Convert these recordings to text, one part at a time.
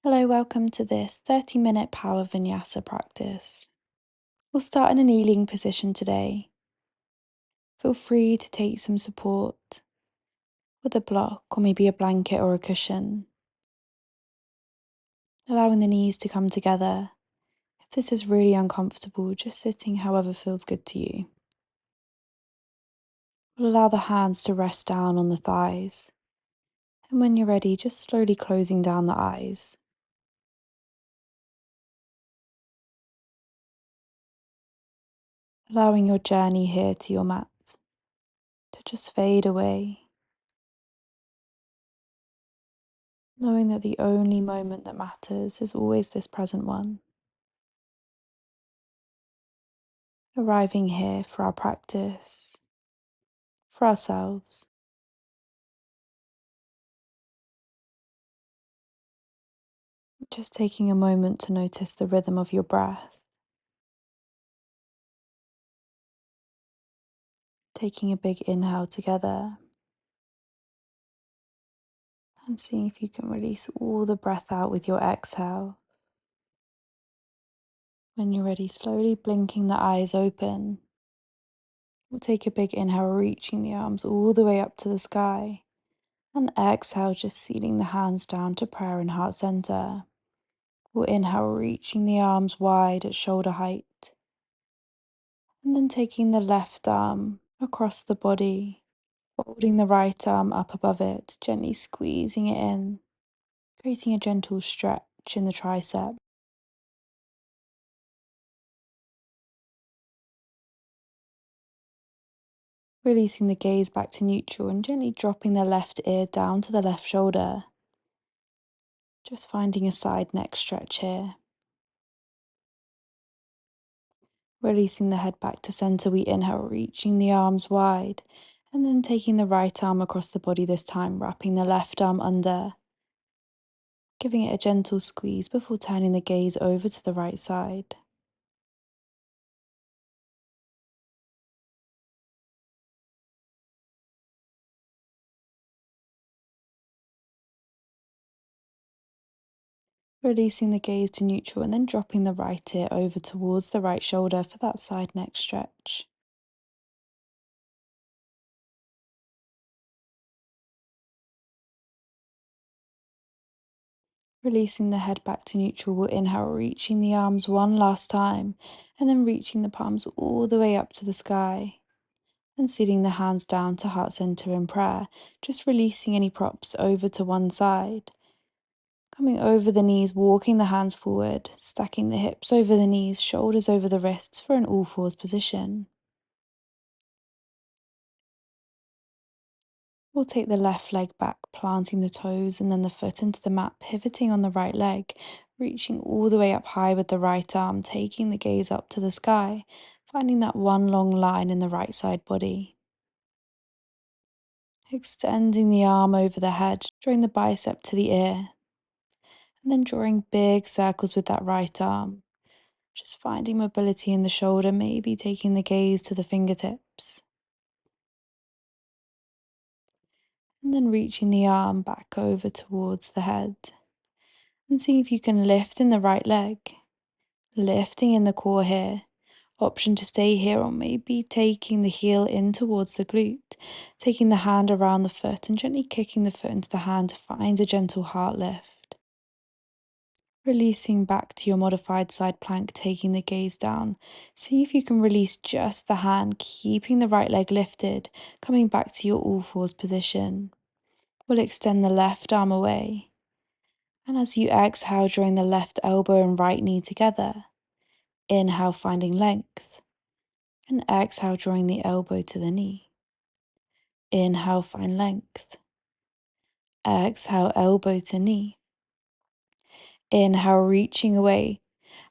Hello, welcome to this 30-minute power vinyasa practice. We'll start in a kneeling position today. Feel free to take some support with a block or maybe a blanket or a cushion, allowing the knees to come together. If this is really uncomfortable, just sitting however feels good to you. We'll allow the hands to rest down on the thighs, and when you're ready, just slowly closing down the eyes. Allowing your journey here to your mat to just fade away, knowing that the only moment that matters is always this present one. Arriving here for our practice, for ourselves. Just taking a moment to notice the rhythm of your breath, taking a big inhale together, and seeing if you can release all the breath out with your exhale. When you're ready, slowly blinking the eyes open. We'll take a big inhale, reaching the arms all the way up to the sky. And exhale, just sealing the hands down to prayer and heart center. We'll inhale, reaching the arms wide at shoulder height. And then taking the left arm across the body, folding the right arm up above it, gently squeezing it in, creating a gentle stretch in the tricep. Releasing the gaze back to neutral and gently dropping the left ear down to the left shoulder. Just finding a side neck stretch here. Releasing the head back to center, we inhale, reaching the arms wide, and then taking the right arm across the body this time, wrapping the left arm under, giving it a gentle squeeze before turning the gaze over to the right side. Releasing the gaze to neutral and then dropping the right ear over towards the right shoulder for that side neck stretch. Releasing the head back to neutral, we'll inhale, reaching the arms one last time, and then reaching the palms all the way up to the sky. And sealing the hands down to heart center in prayer, just releasing any props over to one side. Coming over the knees, walking the hands forward, stacking the hips over the knees, shoulders over the wrists for an all fours position. We'll take the left leg back, planting the toes and then the foot into the mat, pivoting on the right leg, reaching all the way up high with the right arm, taking the gaze up to the sky, finding that one long line in the right side body. Extending the arm over the head, drawing the bicep to the ear, and then drawing big circles with that right arm. Just finding mobility in the shoulder, maybe taking the gaze to the fingertips. And then reaching the arm back over towards the head. And seeing if you can lift in the right leg. Lifting in the core here. Option to stay here, or maybe taking the heel in towards the glute. Taking the hand around the foot and gently kicking the foot into the hand to find a gentle heart lift. Releasing back to your modified side plank, taking the gaze down. See if you can release just the hand, keeping the right leg lifted, coming back to your all fours position. We'll extend the left arm away. And as you exhale, drawing the left elbow and right knee together. Inhale, finding length. And exhale, drawing the elbow to the knee. Inhale, find length. Exhale, elbow to knee. Inhale, reaching away.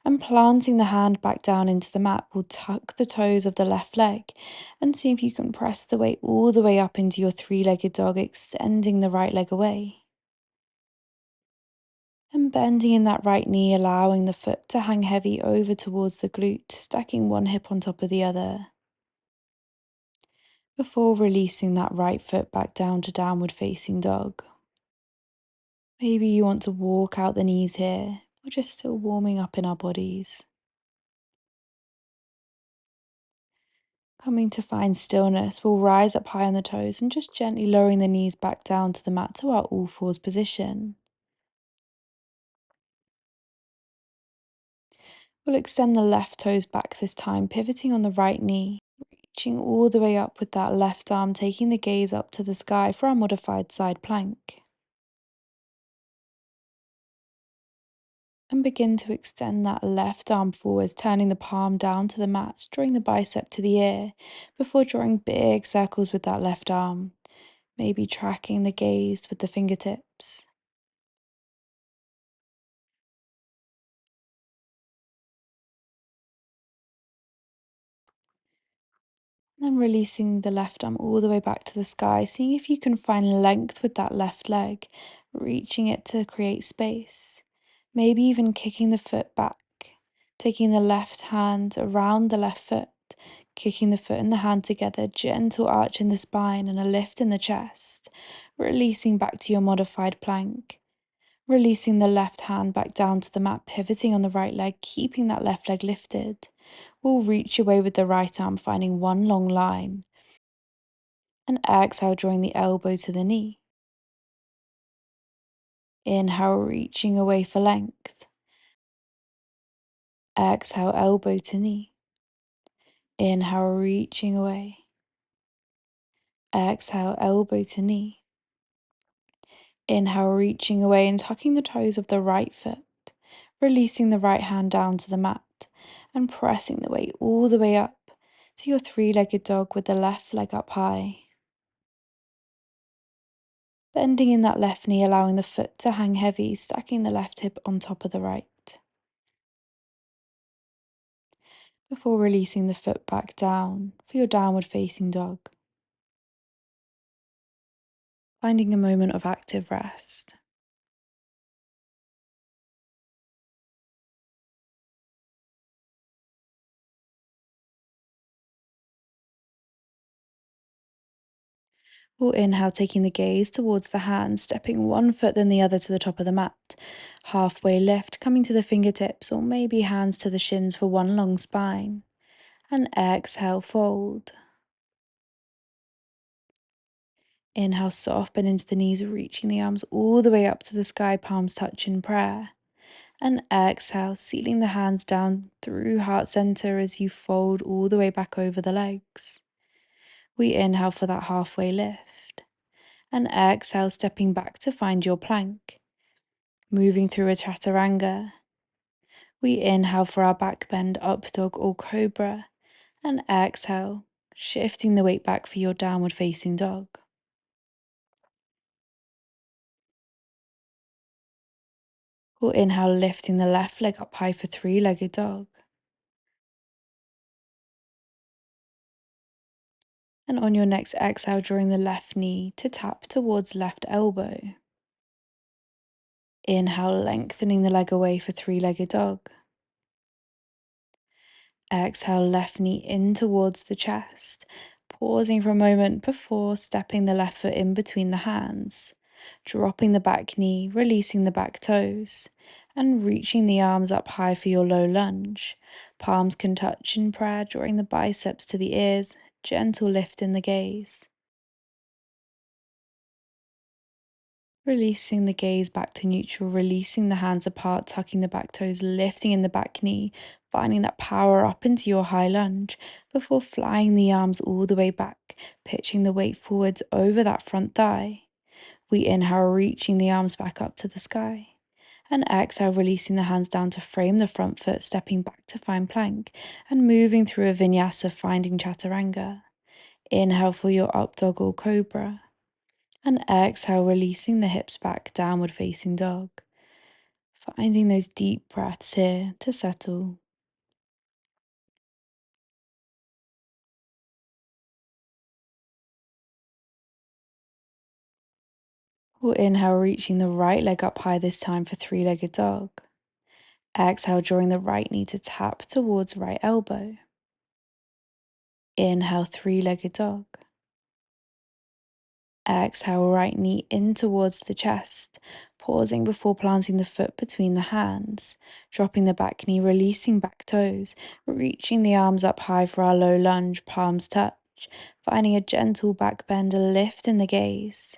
And planting the hand back down into the mat, we'll tuck the toes of the left leg and see if you can press the weight all the way up into your three-legged dog, extending the right leg away. And bending in that right knee, allowing the foot to hang heavy over towards the glute, stacking one hip on top of the other. Before releasing that right foot back down to downward facing dog. Maybe you want to walk out the knees here. We're just still warming up in our bodies. Coming to find stillness, we'll rise up high on the toes and just gently lowering the knees back down to the mat to our all fours position. We'll extend the left toes back this time, pivoting on the right knee, reaching all the way up with that left arm, taking the gaze up to the sky for our modified side plank. And begin to extend that left arm forwards, turning the palm down to the mat, drawing the bicep to the ear, before drawing big circles with that left arm, maybe tracking the gaze with the fingertips. Then releasing the left arm all the way back to the sky, seeing if you can find length with that left leg, reaching it to create space. Maybe even kicking the foot back, taking the left hand around the left foot, kicking the foot and the hand together, gentle arch in the spine and a lift in the chest, releasing back to your modified plank. Releasing the left hand back down to the mat, pivoting on the right leg, keeping that left leg lifted. We'll reach away with the right arm, finding one long line. And exhale, drawing the elbow to the knee. Inhale, reaching away for length. Exhale, elbow to knee. Inhale, reaching away. Exhale, elbow to knee. Inhale, reaching away and tucking the toes of the right foot. Releasing the right hand down to the mat and pressing the weight all the way up to your three-legged dog with the left leg up high. Bending in that left knee, allowing the foot to hang heavy, stacking the left hip on top of the right. Before releasing the foot back down for your downward facing dog. Finding a moment of active rest. We'll inhale, taking the gaze towards the hands, stepping one foot then the other to the top of the mat. Halfway lift, coming to the fingertips or maybe hands to the shins for one long spine. And exhale, fold. Inhale, soft bend into the knees, reaching the arms all the way up to the sky, palms touch in prayer. And exhale, sealing the hands down through heart center as you fold all the way back over the legs. We inhale for that halfway lift. And exhale, stepping back to find your plank. Moving through a chaturanga. We inhale for our back bend, up dog or cobra. And exhale, shifting the weight back for your downward facing dog. We'll inhale, lifting the left leg up high for three-legged dog. And on your next exhale, drawing the left knee to tap towards left elbow. Inhale, lengthening the leg away for three-legged dog. Exhale, left knee in towards the chest, pausing for a moment before stepping the left foot in between the hands, dropping the back knee, releasing the back toes, and reaching the arms up high for your low lunge. Palms can touch in prayer, drawing the biceps to the ears, gentle lift in the gaze. Releasing the gaze back to neutral, releasing the hands apart, tucking the back toes, lifting in the back knee, finding that power up into your high lunge before flying the arms all the way back, pitching the weight forwards over that front thigh. We inhale, reaching the arms back up to the sky. And exhale, releasing the hands down to frame the front foot, stepping back to find plank and moving through a vinyasa, finding chaturanga. Inhale for your up dog or cobra. And exhale, releasing the hips back, downward facing dog. Finding those deep breaths here to settle. We'll inhale, reaching the right leg up high this time for three-legged dog. Exhale, drawing the right knee to tap towards right elbow. Inhale, three-legged dog. Exhale, right knee in towards the chest, pausing before planting the foot between the hands, dropping the back knee, releasing back toes, reaching the arms up high for our low lunge, palms touch, finding a gentle back bend, a lift in the gaze.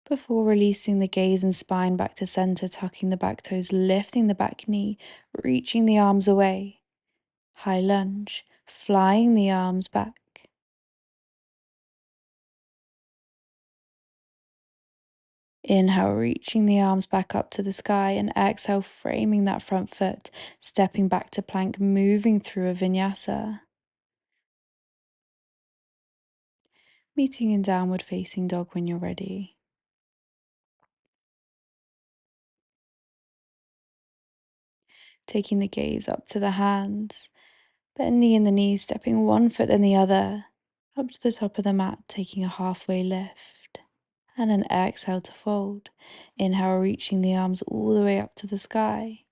Before releasing the gaze and spine back to center, tucking the back toes, lifting the back knee, reaching the arms away. High lunge, flying the arms back. Inhale, reaching the arms back up to the sky, and exhale, framing that front foot, stepping back to plank, moving through a vinyasa. Meeting in downward facing dog when you're ready. Taking the gaze up to the hands, bending in the knees, stepping one foot then the other, up to the top of the mat, taking a halfway lift. And an exhale to fold. Inhale, reaching the arms all the way up to the sky.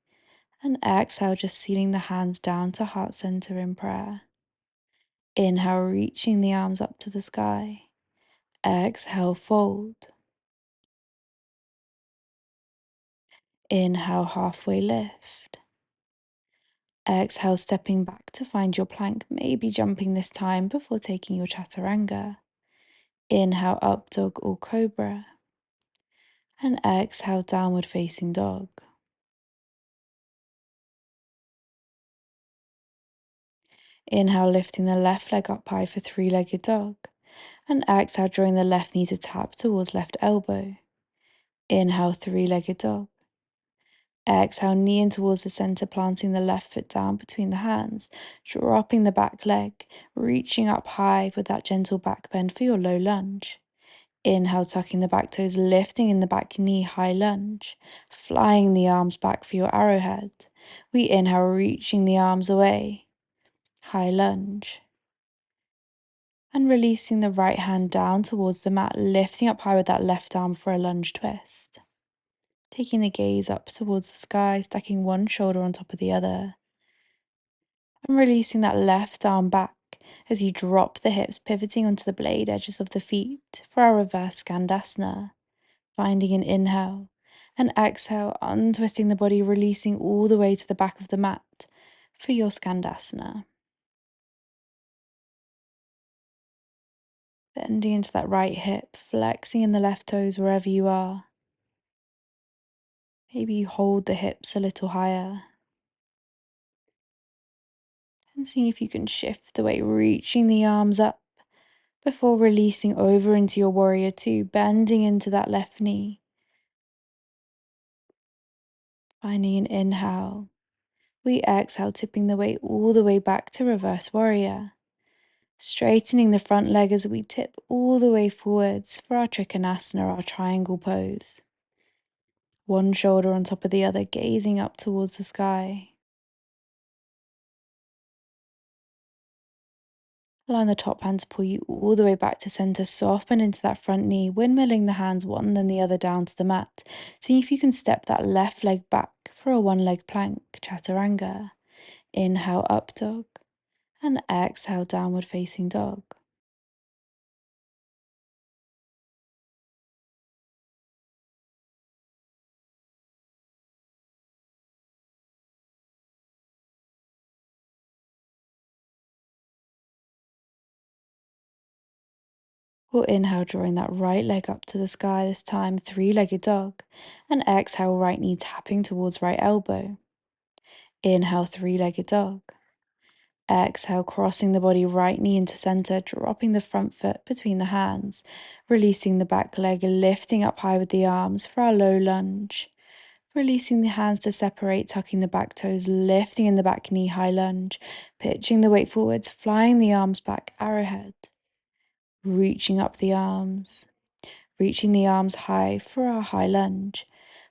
And exhale, just sealing the hands down to heart center in prayer. Inhale, reaching the arms up to the sky. Exhale, fold. Inhale, halfway lift. Exhale, stepping back to find your plank, maybe jumping this time before taking your chaturanga. Inhale, up dog or cobra. And exhale, downward facing dog. Inhale, lifting the left leg up high for three-legged dog. And exhale, drawing the left knee to tap towards left elbow. Inhale, three-legged dog. Exhale, knee in towards the center, planting the left foot down between the hands, dropping the back leg, reaching up high with that gentle back bend for your low lunge. Inhale, tucking the back toes, lifting in the back knee, high lunge, flying the arms back for your arrowhead. We inhale, reaching the arms away, high lunge. And releasing the right hand down towards the mat, lifting up high with that left arm for a lunge twist. Taking the gaze up towards the sky, stacking one shoulder on top of the other. And releasing that left arm back as you drop the hips, pivoting onto the blade edges of the feet for our reverse Skandasana. Finding an inhale and exhale, untwisting the body, releasing all the way to the back of the mat for your Skandasana. Bending into that right hip, flexing in the left toes wherever you are. Maybe you hold the hips a little higher. And seeing if you can shift the weight, reaching the arms up before releasing over into your warrior two, bending into that left knee. Finding an inhale. We exhale, tipping the weight all the way back to reverse warrior. Straightening the front leg as we tip all the way forwards for our Trikonasana, our triangle pose. One shoulder on top of the other, gazing up towards the sky. Allowing the top hand to pull you all the way back to center, soften into that front knee, windmilling the hands one then the other down to the mat. See if you can step that left leg back for a one-leg plank, chaturanga. Inhale, up dog, and exhale, downward facing dog. We'll inhale, drawing that right leg up to the sky, this time three-legged dog, and exhale, right knee tapping towards right elbow. Inhale, three-legged dog. Exhale, crossing the body, right knee into center, dropping the front foot between the hands, releasing the back leg, lifting up high with the arms for our low lunge. Releasing the hands to separate, tucking the back toes, lifting in the back knee, high lunge, pitching the weight forwards, flying the arms back, arrowhead. Reaching up the arms, reaching the arms high for our high lunge,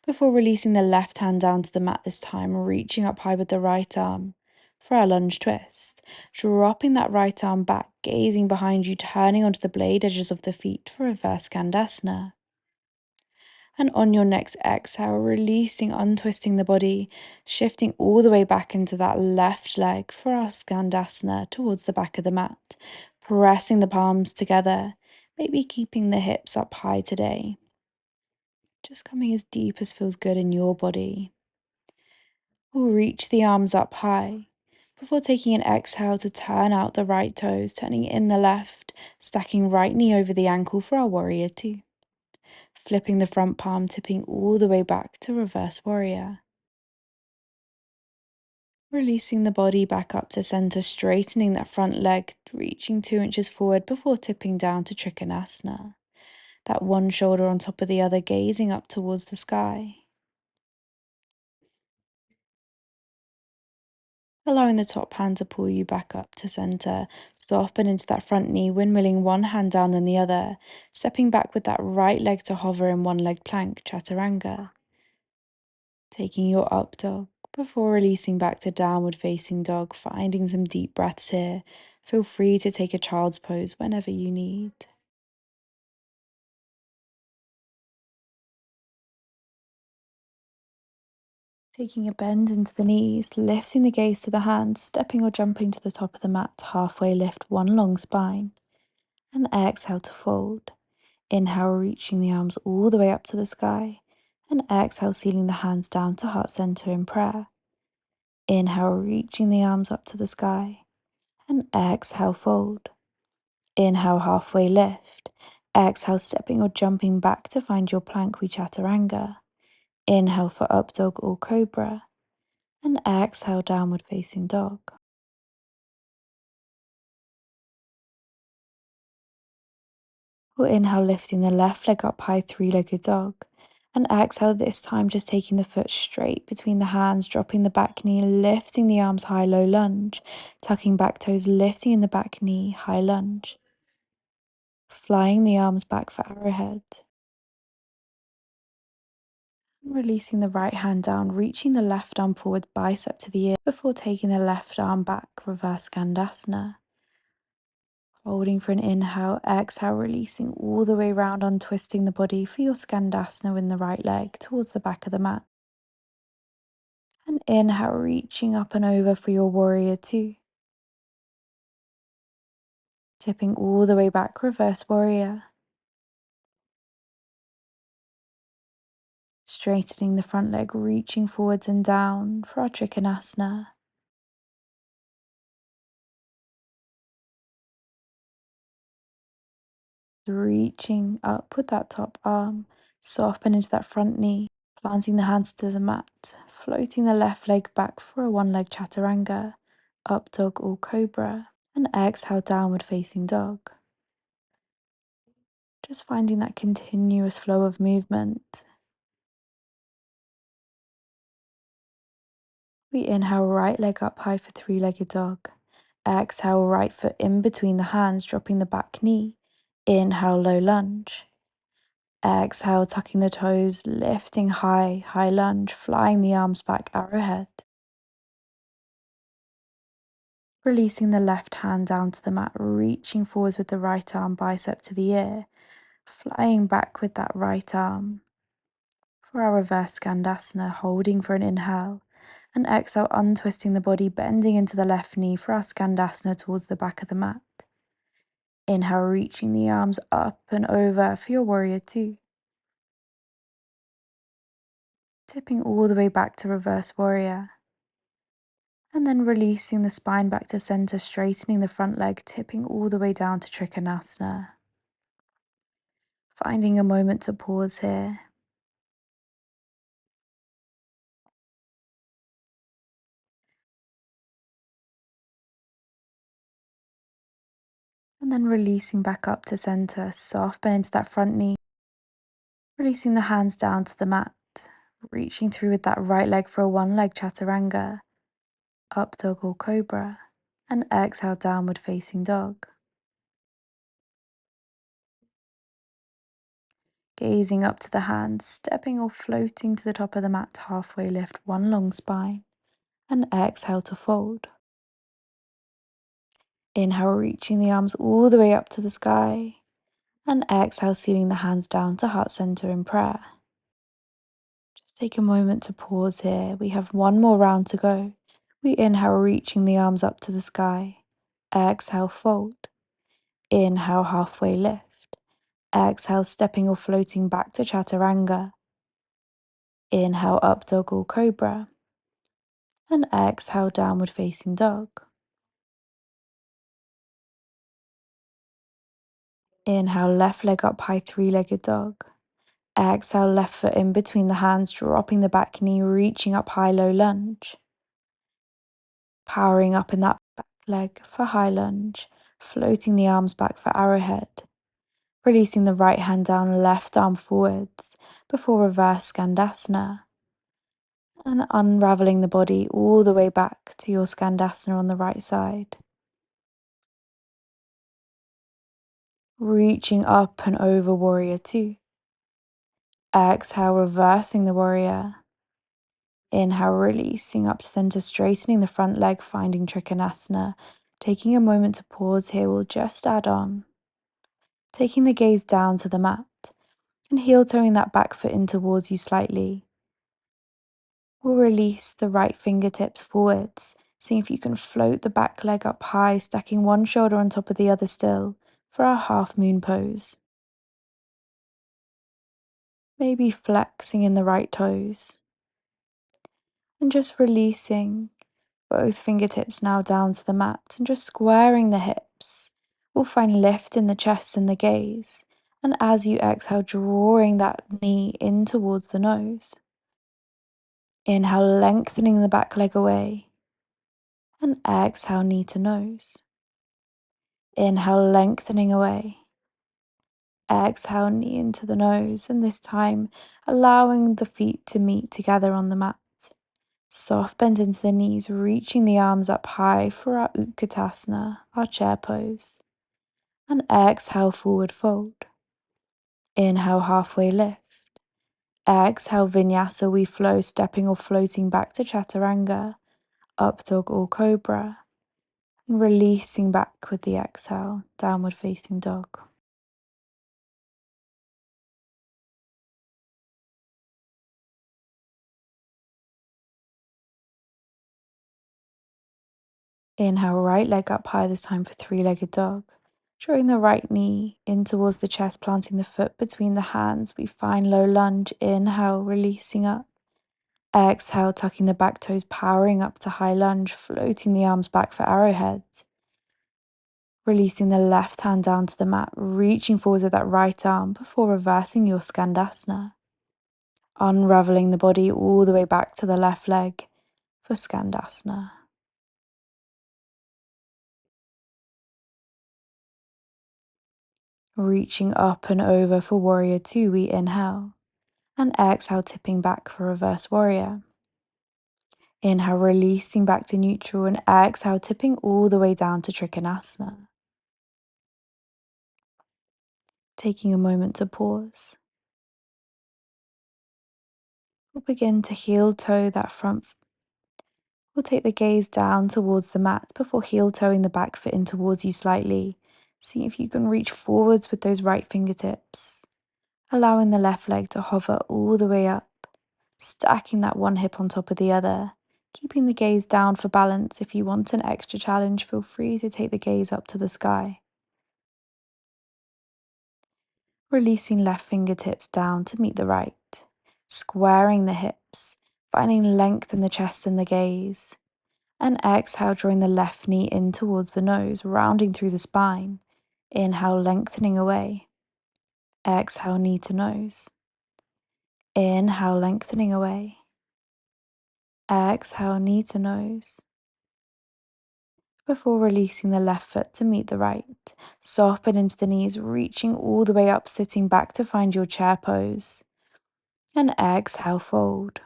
before releasing the left hand down to the mat this time, reaching up high with the right arm for our lunge twist, dropping that right arm back, gazing behind you, turning onto the blade edges of the feet for reverse Skandasana. And on your next exhale, releasing, untwisting the body, shifting all the way back into that left leg for our Skandasana towards the back of the mat, pressing the palms together, maybe keeping the hips up high today. just coming as deep as feels good in your body. We'll reach the arms up high before taking an exhale to turn out the right toes, turning in the left, stacking right knee over the ankle for our warrior two. Flipping the front palm, tipping all the way back to reverse warrior. Releasing the body back up to center, straightening that front leg, reaching 2 inches forward before tipping down to Trikonasana. That one shoulder on top of the other, gazing up towards the sky. Allowing the top hand to pull you back up to center. Soften into that front knee, windmilling one hand down than the other. Stepping back with that right leg to hover in one leg plank, Chaturanga. Taking your up dog before releasing back to downward facing dog, finding some deep breaths here. Feel free to take a child's pose whenever you need. Taking a bend into the knees, lifting the gaze to the hands, stepping or jumping to the top of the mat, halfway lift one long spine. And exhale to fold. Inhale, reaching the arms all the way up to the sky. And exhale, sealing the hands down to heart center in prayer. Inhale, reaching the arms up to the sky. And exhale, fold. Inhale, halfway lift. Exhale, stepping or jumping back to find your plank, we chaturanga. Inhale for up dog or cobra. And exhale, downward facing dog. Or inhale, lifting the left leg up high, three-legged dog. And exhale, this time just taking the foot straight between the hands, dropping the back knee, lifting the arms high, low lunge. Tucking back toes, lifting in the back knee, high lunge. Flying the arms back for arrowhead. Releasing the right hand down, reaching the left arm forward, bicep to the ear, before taking the left arm back, reverse Skandasana. Holding for an inhale, exhale, releasing all the way round, untwisting the body for your Skandasana in the right leg towards the back of the mat. And inhale, reaching up and over for your warrior two. Tipping all the way back, reverse warrior. Straightening the front leg, reaching forwards and down for our Trikonasana. Reaching up with that top arm, soften into that front knee, planting the hands to the mat, floating the left leg back for a one-leg chaturanga, up dog or cobra, and exhale, downward facing dog. Just finding that continuous flow of movement. We inhale, right leg up high for three-legged dog. Exhale, right foot in between the hands, dropping the back knee. Inhale, low lunge. Exhale, tucking the toes, lifting high, high lunge, flying the arms back, arrowhead. Releasing the left hand down to the mat, reaching forwards with the right arm, bicep to the ear. Flying back with that right arm. For our reverse Skandasana, holding for an inhale. And exhale, untwisting the body, bending into the left knee for our Skandasana towards the back of the mat. Inhale, reaching the arms up and over for your warrior two. Tipping all the way back to reverse warrior. And then releasing the spine back to center, straightening the front leg, tipping all the way down to Trikonasana. Finding a moment to pause here. And then releasing back up to center, soft bend into that front knee. Releasing the hands down to the mat, reaching through with that right leg for a one-leg chaturanga, up dog or cobra, and exhale, downward facing dog. Gazing up to the hands, stepping or floating to the top of the mat, halfway lift one long spine, and exhale to fold. Inhale, reaching the arms all the way up to the sky, and exhale, sealing the hands down to heart center in prayer. Just take a moment to pause here. We have one more round to go. We inhale, reaching the arms up to the sky. Exhale, fold. Inhale, halfway lift. Exhale, stepping or floating back to chaturanga. Inhale, up dog or cobra. And exhale, downward facing dog. Inhale, left leg up high, three-legged dog. Exhale, left foot in between the hands, dropping the back knee, reaching up high, low lunge. Powering up in that back leg for high lunge, floating the arms back for arrowhead. Releasing the right hand down, left arm forwards before reverse Skandasana. And unraveling the body all the way back to your Skandasana on the right side. Reaching up and over warrior two. Exhale, reversing the warrior. Inhale, releasing up to center, straightening the front leg, finding Trikonasana. Taking a moment to pause here, we'll just add on. Taking the gaze down to the mat and heel toeing that back foot in towards you slightly. We'll release the right fingertips forwards, seeing if you can float the back leg up high, stacking one shoulder on top of the other still for our half moon pose. Maybe flexing in the right toes. And just releasing both fingertips now down to the mat and just squaring the hips. We'll find lift in the chest and the gaze. And as you exhale, drawing that knee in towards the nose. Inhale, lengthening the back leg away. And exhale, knee to nose. Inhale, lengthening away. Exhale, knee into the nose. And this time, allowing the feet to meet together on the mat. Soft bend into the knees, reaching the arms up high for our Utkatasana, our chair pose. And exhale, forward fold. Inhale, halfway lift. Exhale, Vinyasa, we flow, stepping or floating back to Chaturanga, up dog or cobra. And releasing back with the exhale, downward facing dog. Inhale, right leg up high, this time for three-legged dog. Drawing the right knee in towards the chest, planting the foot between the hands. We find low lunge. Inhale, releasing up. Exhale, tucking the back toes, powering up to high lunge, floating the arms back for arrowheads. Releasing the left hand down to the mat, reaching forward with that right arm before reversing your Skandasana. Unraveling the body all the way back to the left leg for Skandasana. Reaching up and over for warrior two, we inhale. And exhale, tipping back for reverse warrior. Inhale, releasing back to neutral, and exhale, tipping all the way down to Trikonasana. Taking a moment to pause. We'll begin to heel toe that front. We'll take the gaze down towards the mat before heel toeing the back foot in towards you slightly. See if you can reach forwards with those right fingertips. Allowing the left leg to hover all the way up, stacking that one hip on top of the other. Keeping the gaze down for balance. If you want an extra challenge, feel free to take the gaze up to the sky. Releasing left fingertips down to meet the right. Squaring the hips, finding length in the chest and the gaze. And exhale, drawing the left knee in towards the nose, rounding through the spine. Inhale, lengthening away. Exhale, knee to nose. Inhale, lengthening away. Exhale, knee to nose. Before releasing the left foot to meet the right. Soft bend into the knees, reaching all the way up, sitting back to find your chair pose. And exhale, fold.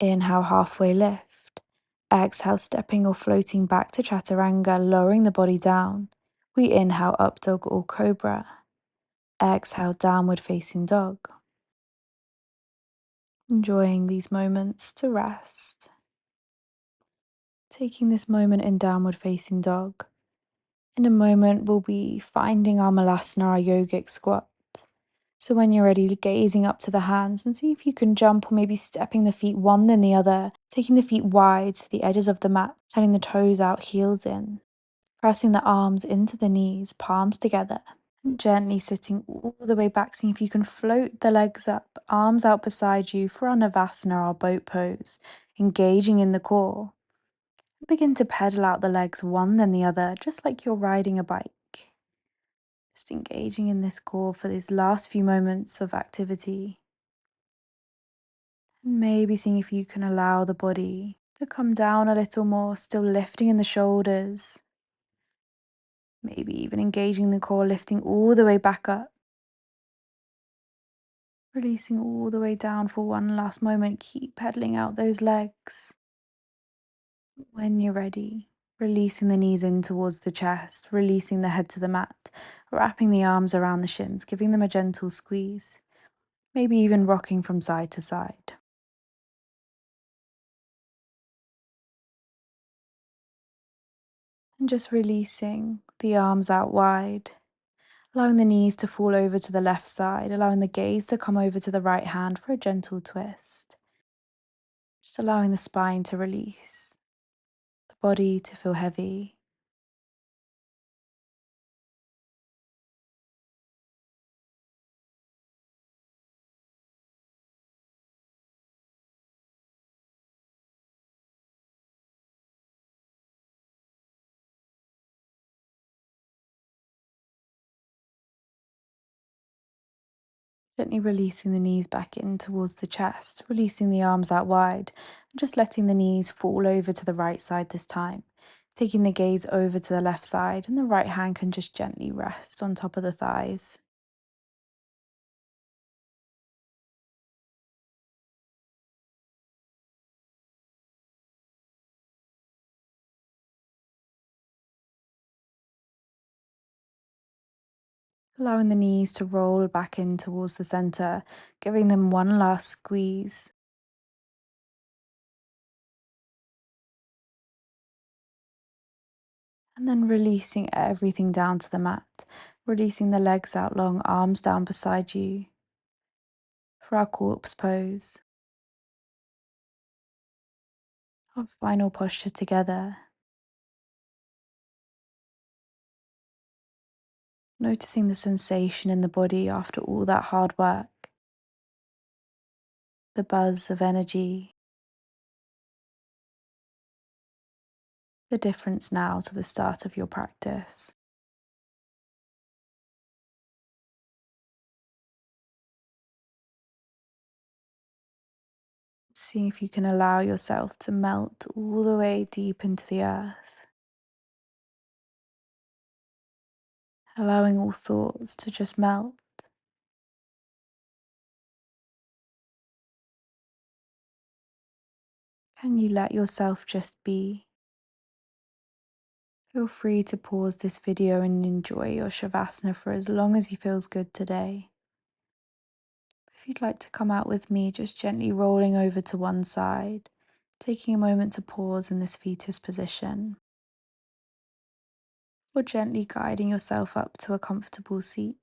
Inhale, halfway lift. Exhale, stepping or floating back to Chaturanga, lowering the body down. We inhale, up dog or cobra. Exhale, downward facing dog. Enjoying these moments to rest. Taking this moment in downward facing dog. In a moment, we'll be finding our Malasana, our yogic squat. So when you're ready, gazing up to the hands and see if you can jump or maybe stepping the feet one then the other, taking the feet wide to the edges of the mat, turning the toes out, heels in, pressing the arms into the knees, palms together. Gently sitting all the way back, seeing if you can float the legs up, arms out beside you for our Navasana, our boat pose, engaging in the core. Begin to pedal out the legs one then the other, just like you're riding a bike. Just engaging in this core for these last few moments of activity. And maybe seeing if you can allow the body to come down a little more, still lifting in the shoulders. Maybe even engaging the core, lifting all the way back up. Releasing all the way down for one last moment. Keep pedaling out those legs. When you're ready, releasing the knees in towards the chest, releasing the head to the mat, wrapping the arms around the shins, giving them a gentle squeeze, maybe even rocking from side to side. And just releasing the arms out wide, allowing the knees to fall over to the left side, allowing the gaze to come over to the right hand for a gentle twist. Just allowing the spine to release, the body to feel heavy. Gently releasing the knees back in towards the chest, releasing the arms out wide, and just letting the knees fall over to the right side this time. Taking the gaze over to the left side, and the right hand can just gently rest on top of the thighs. Allowing the knees to roll back in towards the center, giving them one last squeeze. And then releasing everything down to the mat, releasing the legs out long, arms down beside you for our corpse pose, our final posture together. Noticing the sensation in the body after all that hard work, the buzz of energy, the difference now to the start of your practice. Seeing if you can allow yourself to melt all the way deep into the earth, allowing all thoughts to just melt. Can you let yourself just be? Feel free to pause this video and enjoy your Shavasana for as long as you feels good today. If you'd like to come out with me, just gently rolling over to one side, taking a moment to pause in this fetus position, or gently guiding yourself up to a comfortable seat,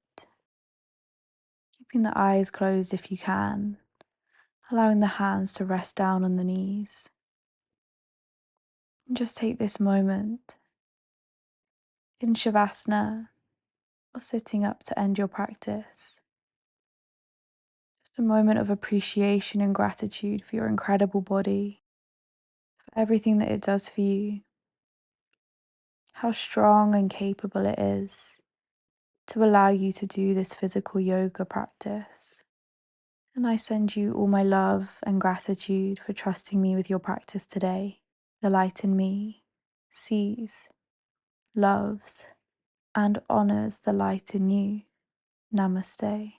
keeping the eyes closed if you can, allowing the hands to rest down on the knees. And just take this moment in Shavasana or sitting up to end your practice. Just a moment of appreciation and gratitude for your incredible body, for everything that it does for you, how strong and capable it is to allow you to do this physical yoga practice. And I send you all my love and gratitude for trusting me with your practice today. The light in me sees, loves, and honors the light in you. Namaste.